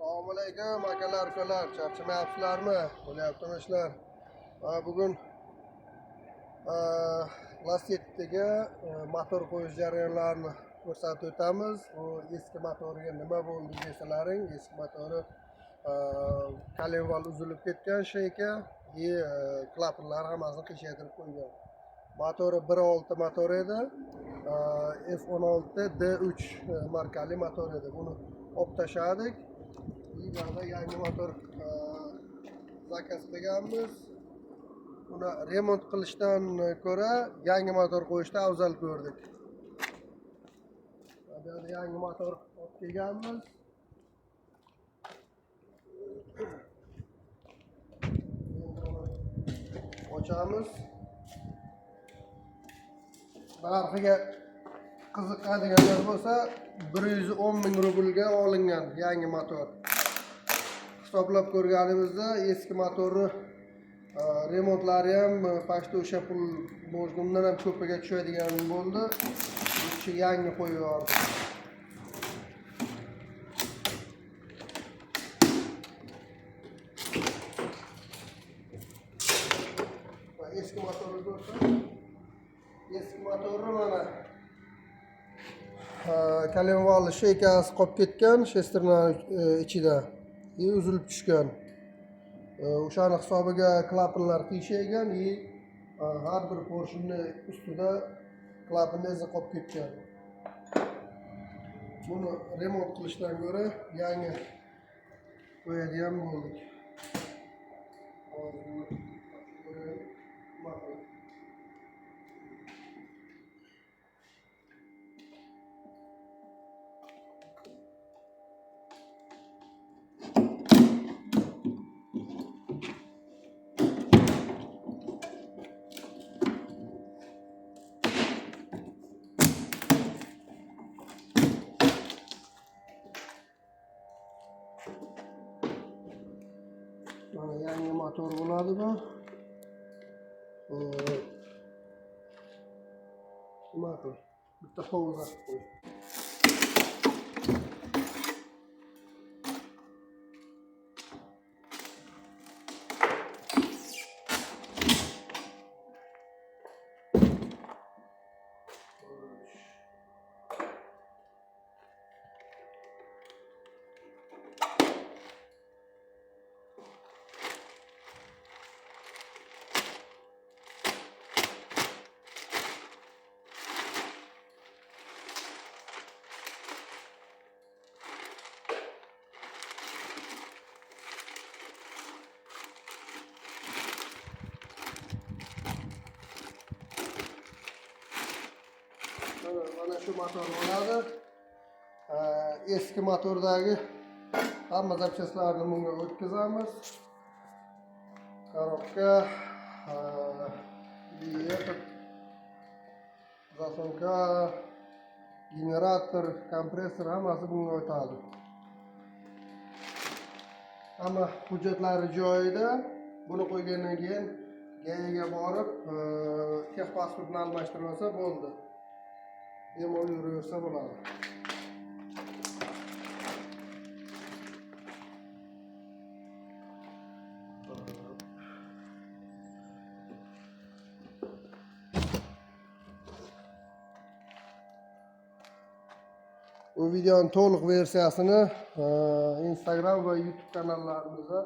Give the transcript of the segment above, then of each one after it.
Assalomu alaykum akalar, ukalar. Charchamayapsizlarmi? Bo'lyaptimi ishlar? Bugun Lacetti'ga motor qo'yish jarayonlarini ko'rsatib o'tamiz. Bu eski motoriga nima bo'ldi desalaring, eski motori kolenval uzilib ketgan sheyka, klapanlar hammasini qiyshaytirib qo'ygan. Motori 1.6 motor edi. F16 D3 markali motor edi. Buni olib tashladik. Burada yangi motor zakaz qilganmiz. Buni remont qilishdan ko'ra yangi motor qo'yishda afzal ko'rdik. Bu yerda yangi motor olib kelganmiz. Ochamiz. Narxiga qiziqadiganlar bo'lsa 110 ming rublga olingan yangi motor. Hisoblab ko'rganimizda eski motorni remontlari ham pashta o'sha pul bo'zgundan ham ko'piga tushadigan bo'ldi. Shu yangi qo'yib yubordik. Eski motorni ko'rsa, eski motorni mana kolenval sheykasi qolib ketgan, shesternaning ichida uzilib tushgan. O'shani hisobiga klapanlar qiyshaygan, har bir porshunni ustida klapan izi qolib ketgan. Buni remont qilishdan ko'ra yangi qo'yadigan bo'ldik. Mana yangi motor bo'ladi bu. Motor bitta hovuz qo'y. Mana shu motor bo'ladi. Eski motordagi hamma zapchastlarni bunga o'tkazamiz. Korobka, zasonka, generator, kompressor hammasi bunga o'tadi. Hamma hujjatlari joyida. Buni qo'ygandan keyin GAIga borib, texpasportni almashtirib olsa bo'ldi. Bemalol yuraversa bo'ladi. Bu videoning to'liq versiyasini Instagram va YouTube kanallarimizda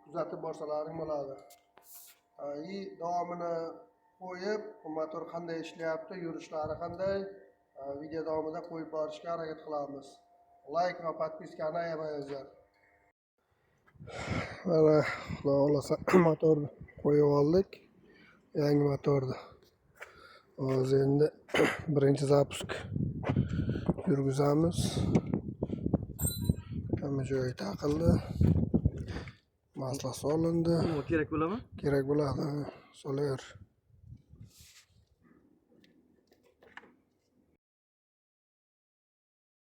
kuzatib borsalaring bo'ladi. Davomini qo'yib, motor qanday ishlayapti, yurishlari qanday, video davomida qo'yib borishga harakat qilamiz. Like va podpiskani ayamayinglar. Mana xudo xolasa motorni qo'yib oldik. Yangi motorni. Hozir endi birinchi zapusk yurgizamiz. Hamma joyi taqildi. Masla solindi. Kerak bo'ladimi? Kerak bo'ladi. Solaver.